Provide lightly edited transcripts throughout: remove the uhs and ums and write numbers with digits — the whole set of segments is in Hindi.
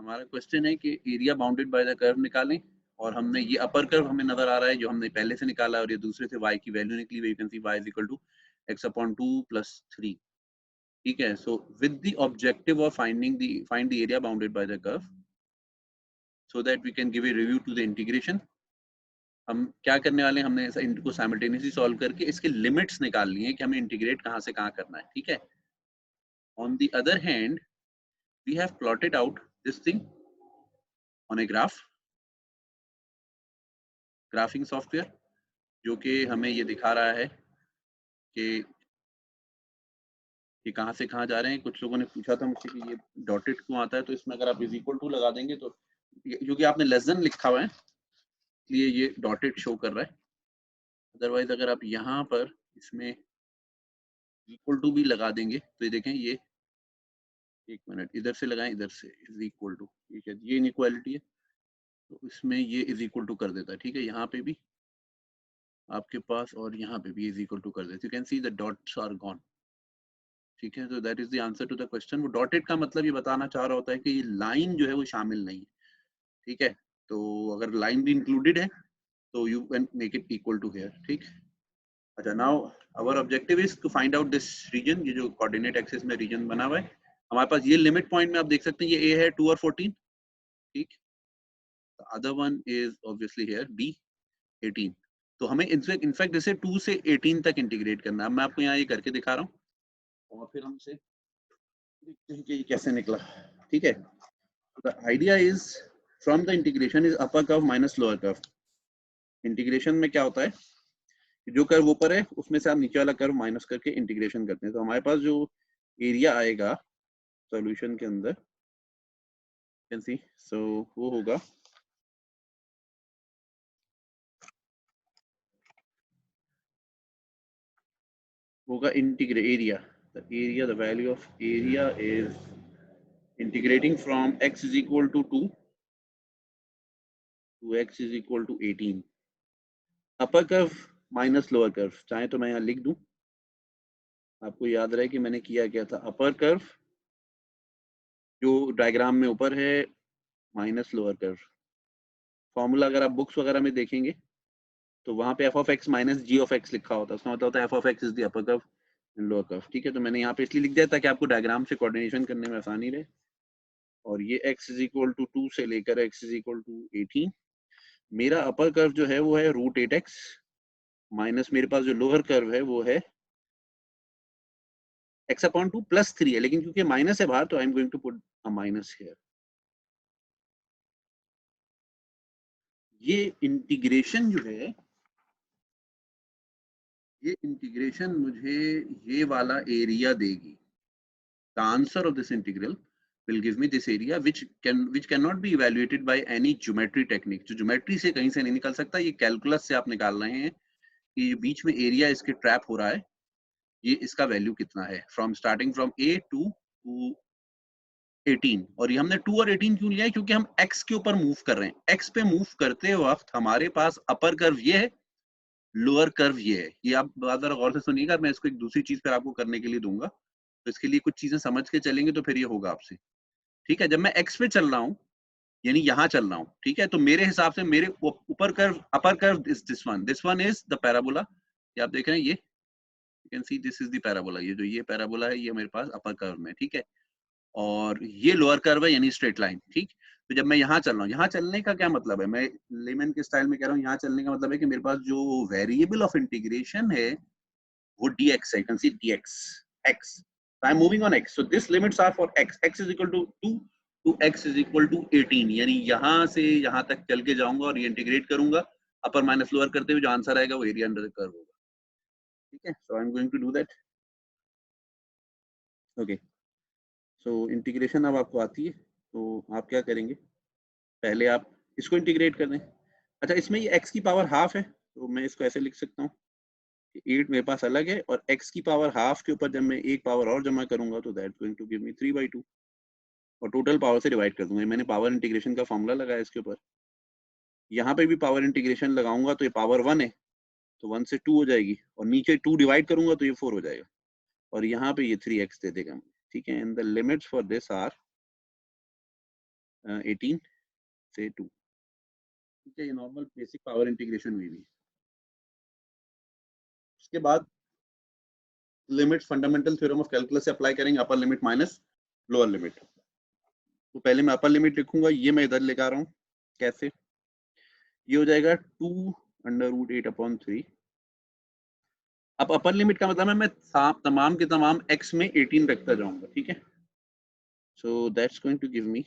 हमारा क्वेश्चन है कि area bounded by the curve निकालें, और हमने ये अपर कर्व हमें नजर आ रहा है जो हमने पहले से निकाला है, और ये दूसरे से y की वैल्यू निकली हुई, you can see y is equal to x/2 + 3. ठीक है, so with the objective of find the area bounded by the curve so that we can give a review to the integration, हम क्या करने वाले हैं, हमने इनको साइमल्टेनियसली सॉल्व करके इसके लिमिट्स निकाल लिए हैं कि हमें इंटीग्रेट कहाँ से कहाँ करना है. ठीक है, on the other hand we have plotted out this thing on a graphing software जो कि हमें ये दिखा रहा है कि ये कहाँ से कहाँ जा रहे हैं. कुछ लोगों ने पूछा था मुझसे कि ये डॉटेड क्यों आता है, तो इसमें अगर आप इज इक्वल टू लगा देंगे तो क्योंकि आपने लेस देन लिखा हुआ है इसलिए ये डॉटेड शो कर रहा है. अदरवाइज अगर आप यहाँ पर इसमें इक्वल टू भी लगा देंगे तो ये देखें, ये एक मिनट इधर से लगाएं, इधर से इज इक्वल टू, ठीक है, ये इनइक्वालिटी है तो इसमें ये इज इक्वल टू कर देता है. ठीक है, यहाँ पे भी आपके पास और यहाँ पे भी इज इक्वल टू कर देते, you can see the dots are gone. ठीक है, तो that is the answer to the question. वो डॉटेड का मतलब ये बताना चाह रहा होता है कि ये लाइन जो है वो शामिल नहीं है. ठीक है, तो अगर लाइन भी इंक्लूडेड है तो you can make it equal to here. ठीक, अच्छा, now our objective is to find out this region, ये जो कोऑर्डिनेट एक्सिस में रीजन बना हुआ है हमारे पास, ये लिमिट पॉइंट में आप देख सकते हैं ये ए है 2 और 14. ठीक, other one is obviously here be 18. तो हमें इनफैक्ट इसे 2 से 18 तक इंटीग्रेट करना है. मैं आपको यहाँ ये करके दिखा रहा हूँ और फिर हमसे देखते हैं कि ये कैसे निकला. ठीक है, the idea is from the integration is upper curve minus lower curve. Integration में क्या होता है, जो कर्व ऊपर है उसमें से आप नीचे वाला कर्व माइनस करके इंटीग्रेशन करते हैं. तो हमारे पास जो एरिया आएगा सॉल्यूशन के अंदर, कैन सी, सो वो होगा integrate area. The value of area is integrating from x is equal to 2 to x is equal to 18. Upper curve minus lower curve, चाहे तो मैं यहाँ लिख दूं, आपको याद रहे कि मैंने किया क्या था. अपर कर्व जो डायग्राम में ऊपर है माइनस लोअर कर्व. फॉर्मूला अगर आप बुक्स वगैरह में देखेंगे तो वहां पे f of x minus g of x लिखा होता है, उसका मतलब होता है f of x is the upper curve and lower curve. ठीक है, तो मैंने यहाँ पे इसलिए लिख दिया ताकि आपको डायग्राम से कोऑर्डिनेशन करने में आसानी रहे. और ये x इज इक्वल टू 2 से लेकर x इज इक्वल टू 18. मेरा अपर कर्व जो है वो है √8x माइनस मेरे पास जो लोअर कर्व है वो है x/2 + 3 है, लेकिन क्योंकि माइनस है बाहर तो I am going to put a minus here. ये इंटीग्रेशन जो है, ये इंटीग्रेशन मुझे ये वाला एरिया देगी. The answer of this integral will give me this area which cannot be evaluated by any geometry technique. जो ज्योमेट्री से कहीं से नहीं निकल सकता, ये कैलकुलस से आप निकाल रहे हैं कि बीच में एरिया इसके ट्रैप हो रहा है, ये इसका वैल्यू कितना है from starting from a to 18. और ये हमने 2 और 18 क्यों लिया है, क्योंकि हम x के ऊपर मूव कर रहे हैं. x पे मूव करते वक्त हमारे पास अपर कर्व ये है, लोअर कर्व ये है. ये आप ज़रा गौर से सुनिएगा, मैं इसको एक दूसरी चीज पर आपको करने के लिए दूंगा, तो इसके लिए कुछ चीजें समझ के चलेंगे तो फिर ये होगा आपसे. ठीक है, जब मैं x पे चल रहा हूँ यानी यहाँ चल रहा हूँ, ठीक है, तो मेरे हिसाब से मेरे ऊपर curve upper curve is this one is the parabola. ये आप देख रहे हैं, ये you can see this is the parabola. ये जो ये पैराबोला है ये मेरे पास अपर कर्व में. ठीक है, और ये लोअर कर्व है यानी स्ट्रेट लाइन. ठीक, तो जब मैं यहाँ चल रहा हूँ, यहाँ चलने का क्या मतलब है, मैं लेमन के स्टाइल में कह रहा हूँ, यहाँ चलने का मतलब है कि मेरे पास जो वेरिएबल ऑफ इंटीग्रेशन है वो dx है. You can see dx x. So I'm moving on x. So this limits are for x. x is equal to 2 to x is equal to 18. यानी यहाँ से यहाँ तक चल के जाऊंगा और ये इंटीग्रेट करूंगा, अपर माइनस लोअर करते हुए जो आंसर आएगा वो एरिया अंडर द कर्व होगा. ठीक है, so I'm going to do that. Okay. So integration अब आपको आती है, तो आप क्या करेंगे, पहले आप इसको इंटीग्रेट कर दें. अच्छा, इसमें ये x की पावर हाफ है तो मैं इसको ऐसे लिख सकता हूँ कि 8 मेरे पास अलग है और x की पावर हाफ के ऊपर जब मैं एक पावर और जमा करूंगा तो that going to give me 3/2 और टोटल पावर से डिवाइड कर दूंगा. मैंने पावर इंटीग्रेशन का फॉर्मूला लगाया इसके ऊपर. यहाँ पे भी पावर इंटीग्रेशन लगाऊंगा तो ये पावर 1 है तो 1 से 2 हो जाएगी और नीचे 2 डिवाइड करूंगा तो ये 4 हो जाएगा और यहाँ पे ये 3x दे देगा. ठीक है, and the limits for this are 18 से 2, ठीक है, ये नॉर्मल बेसिक पावर इंटीग्रेशन हुई भी। उसके बाद limit fundamental theorem of calculus से अप्लाई करेंगे, upper limit minus lower limit. तो पहले मैं अपर लिमिट लिखूंगा, ये मैं इधर लेकर आ रहा हूँ, कैसे, ये हो जाएगा 2√8/3। अब अपर लिमिट का मतलब है मैं तमाम के तमाम x में 18 रखता जाऊंगा, ठीक है। So that's going to give me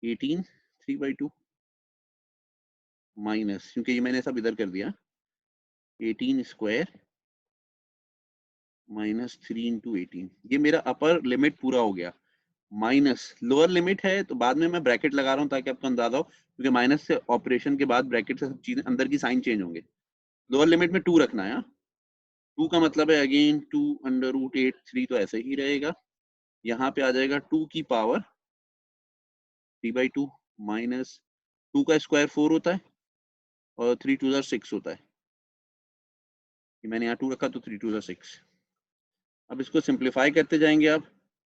18 3/2 minus, क्योंकि ये मैंने सब इधर कर दिया, 18 स्क्वायर माइनस 3 इंटू 18। ये मेरा अपर लिमिट पूरा हो गया। माइनस लोअर लिमिट है तो बाद में मैं ब्रैकेट लगा रहा हूँ ताकि आपको अंदाजा हो, क्योंकि माइनस से ऑपरेशन के बाद ब्रैकेट से सब चीजें अंदर की साइन चेंज होंगे। लोअर लिमिट में 2 रखना है, 2 का मतलब है अगेन 2√8, 3 तो ऐसे ही रहेगा, यहाँ पे आ जाएगा 2 की पावर 3/2 माइनस 2 का स्क्वायर 4 होता है और 3 2 6 होता है, ये मैंने यहाँ 2 रखा तो 3 2 6। अब इसको सिंप्लीफाई करते जाएंगे आप,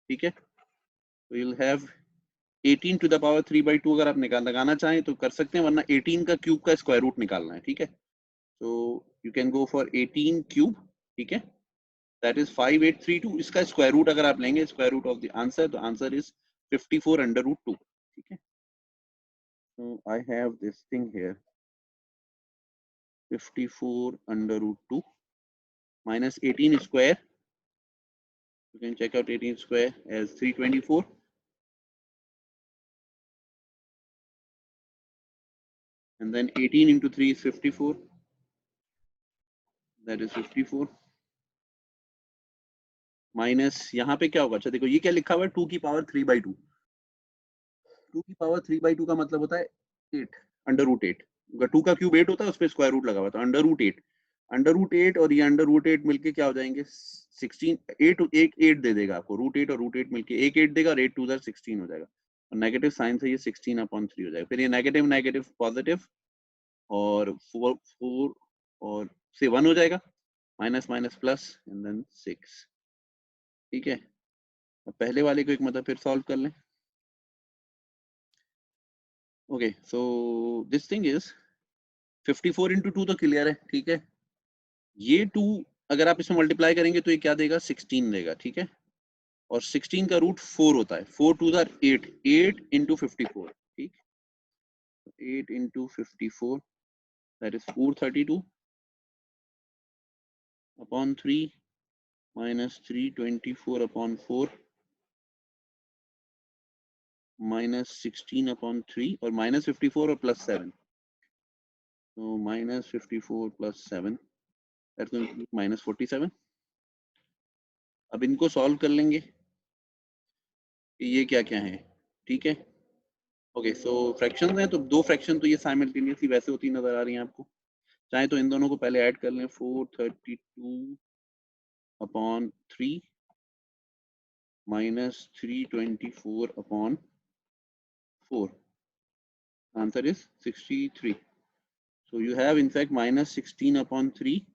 ठीक है, तो you'll have 18 to the power 3/2 अगर आप लगाना चाहें तो कर सकते हैं, वरना 18 का क्यूब का स्क्वायर रूट निकालना है, ठीक है। तो you can go for 18 cube, ठीक है, दैट इज 5832। इसका स्क्वायर रूट अगर आप लेंगे, square root of the answer, तो आंसर इज 54√2, ठीक है। So I have this thing here, 54√2 minus 18 square. You can check out 18 square as 324. And then 18 into 3 is 54. That is 54. Minus यहाँ पे क्या होगा, अच्छा देखो ये क्या लिखा हुआ है, 2 की पावर 3/2। 2 की पावर 3/2 का मतलब होता है 8, √8। 2 का क्यूब 8 होता है, उस पर स्क्वायर रूट लगा हुआ था, √8। √8 और ये √8 मिलके क्या हो जाएंगे 16। 8 एक 8 दे देगा आपको, √8 और √8 मिलके एक 8 देगा, और 8 2 16 हो जाएगा, और नेगेटिव साइन से ये 16/3 हो जाएगा। फिर ये नेगेटिव नेगेटिव पॉजिटिव, और 4 4 और से 1 हो जाएगा, minus minus plus and then 6, ठीक है। अब पहले वाले को एक मतलब फिर सॉल्व कर लें। Okay, so this thing is 54 into 2 तो क्लियर है, ठीक है। ये 2 अगर आप इसमें मल्टीप्लाई करेंगे तो ये क्या देगा, 16 देगा, ठीक है। और 16 का रूट 4 होता है, 4 2 8, 8 into 54, ठीक, 8 into 54 that is 432/3 minus 324/4 minus 16/3 और minus 54 और plus 7, so minus 54 plus 7 that's going to be minus 47। अब इनको सॉल्व कर लेंगे कि ये क्या क्या है, ठीक है। ओके, सो फ्रैक्शंस हैं तो 2 फ्रैक्शन तो ये साइमल्टेनियसली वैसे होती नजर आ रही हैं आपको, चाहे तो इन दोनों को पहले ऐड कर लें, 432/3 minus 324/4, answer is 63। so you have in fact minus 16/3,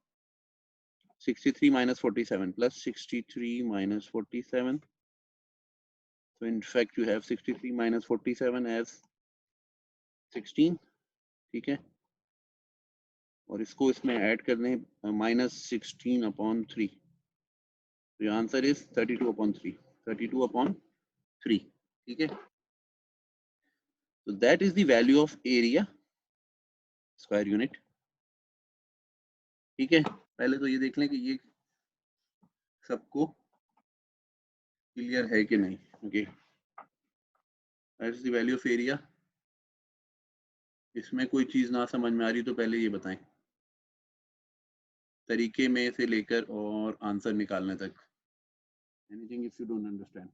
63 minus 47 plus 63 minus 47, so in fact you have 63 minus 47 as 16, ठीक है। और इसको इसमें ऐड कर दें -16/3, तो your answer is 32/3, 32/3, ठीक है। so that is the value of area square unit, ठीक है। पहले तो ये देख लें कि ये सबको क्लियर है कि नहीं, okay, that is the value of area। इसमें कोई चीज ना समझ में आ रही तो पहले ये बताएं, तरीके में से लेकर और आंसर निकालने तक, anything if you don't understand.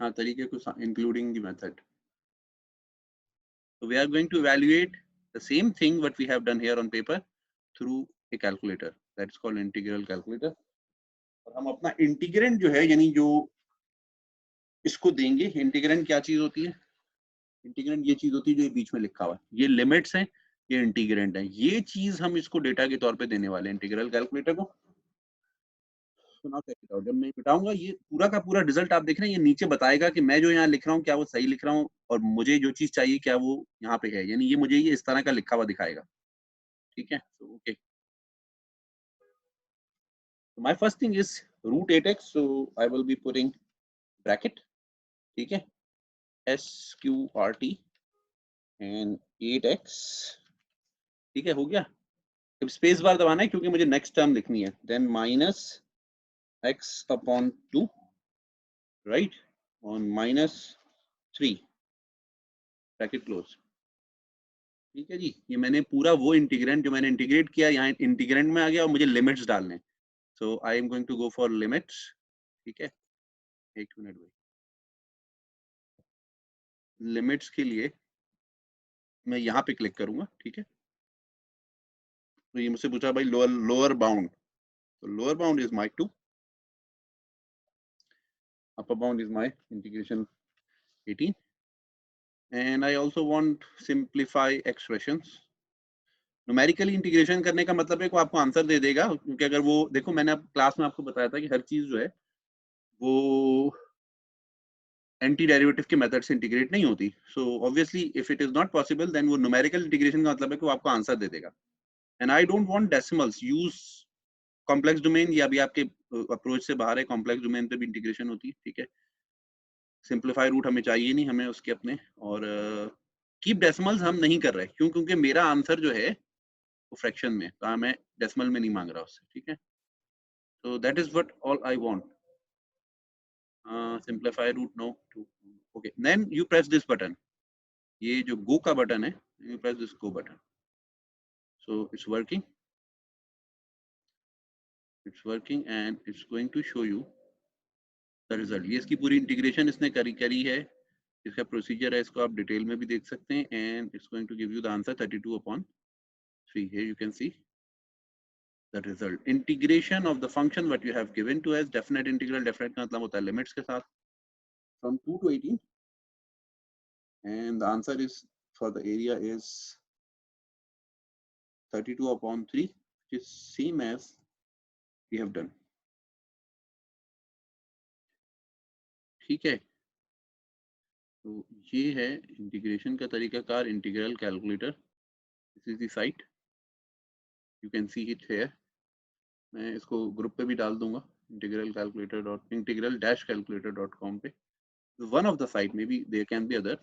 हाँ, तरीके को including the method. So we are going to evaluate the same thing what we have done here on paper through a calculator, that is called integral calculator। और हम अपना इंटीग्रेंड जो है, यानी जो इसको देंगे, इंटीग्रेंड क्या चीज होती है, इंटीग्रेंड ये चीज होती है जो ये बीच में लिखा हुआ है, ये लिमिट्स हैं, ये इंटीग्रेंड है, ये चीज हम इसको डेटा के तौर पे देने वाले हैं इंटीग्रल कैलकुलेटर को। तो नाउ चेक इट आउट, जब मैं बिठाऊंगा ये पूरा का पूरा रिजल्ट आप देख रहे हैं, ये नीचे बताएगा कि मैं जो यहाँ लिख रहा हूँ क्या वो सही लिख रहा हूँ, और मुझे जो चीज चाहिए क्या वो यहाँ पे है, यानी ये मुझे ये इस तरह का लिखा हुआ दिखाएगा। ठीक है, so okay, so my first thing is root 8x, so I will be putting bracket. ठीक है, SQRT and 8x। ठीक है, हो गया। अब स्पेस बार दबाना है क्योंकि मुझे नेक्स्ट टर्म लिखनी है, then minus x upon 2, right, on -3 bracket close. ठीक है जी, ये मैंने पूरा वो इंटीग्रेंट जो मैंने इंटीग्रेट किया यहाँ इंटीग्रेंट में आ गया और मुझे लिमिट्स डालने, so I am going to go for limits. ठीक है, एक मिनट भाई, लिमिट्स के लिए मैं यहाँ पे क्लिक करूंगा। ठीक है, तो ये मुझसे पूछा भाई लोअर बाउंड, तो lower bound is my 2, upper bound is my integration 18, and I also want simplify expressions। Numerically integration करने का मतलब है कि वो आपको आंसर दे देगा, क्योंकि अगर वो देखो मैंने अब क्लास में आपको बताया था कि हर चीज जो है वो एंटी डेरिवेटिव के मेथड से इंटीग्रेट नहीं होती, so obviously if it is not possible then वो न्यूमेरिकल इंटीग्रेशन का मतलब है कि वो आपको आंसर दे देगा। And I don't want decimals, use complex domain, या अभी आपके अप्रोच से बाहर है, कॉम्प्लेक्स डोमेन पे भी इंटीग्रेशन होती है। ठीक है, सिंप्लीफाई रूट हमें चाहिए नहीं, हमें उसके अपने, और कीप डेसिमल्स हम नहीं कर रहे, क्यों, क्योंकि मेरा आंसर जो है वो फ्रैक्शन में, तो मैं डेसिमल में नहीं मांग रहा उससे। ठीक है, so that is what all I want. Simplify root no to, okay, then you press this button, ये जो go का बटन है, you press this go button, so it's working and it's going to show you the result। ये इसकी पूरी इंटीग्रेशन इसने करी है, इसका प्रोसीजर है, इसको आप डिटेल में भी देख सकते हैं, and it's going to give you the answer 32/3। here you can see the result, integration of the function what you have given to as definite integral, definite का मतलब होता है लिमिट्स के साथ, from 2 to 18, and the answer is for the area is 32/3, which is same as we have done। ठीक है, तो ये है इंटीग्रेशन का तरीकाकार, integral calculator. This is the site, you can see it here, मैं इसको ग्रुप पे भी डाल दूंगा, integral-calculator.com पे, one of the site, maybe there can be other.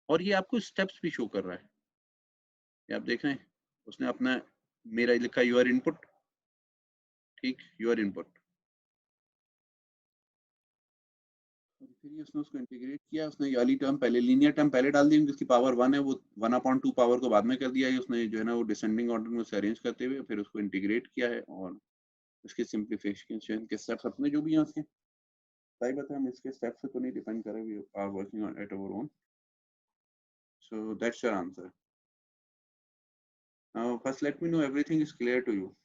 और ये आपको स्टेप्स भी शो कर रहा है, ये आप देख रहे हैं, उसने अपना मेरा लिखा यूर इनपुट, ठीक, यूर इनपुट, फिर ये उसने उसको इंटीग्रेट किया, उसने वाली टर्म पहले, लीनियर टर्म पहले डाल दी, जिसकी पावर 1 है, वो 1/2 पावर को बाद में कर दिया है उसने, जो है ना वो डिसेंडिंग ऑर्डर में उसे अरेंज करते हुए फिर उसको इंटीग्रेट किया है, और उसके सिंप्लीफिकेशन के स्टेप्स अपने जो भी हैं उसके, सही बात है, हम इसके स्टेप्स से तो नहीं डिपेंड करें, we are working on at our own, so that's your answer. Now first let me know everything is clear to you.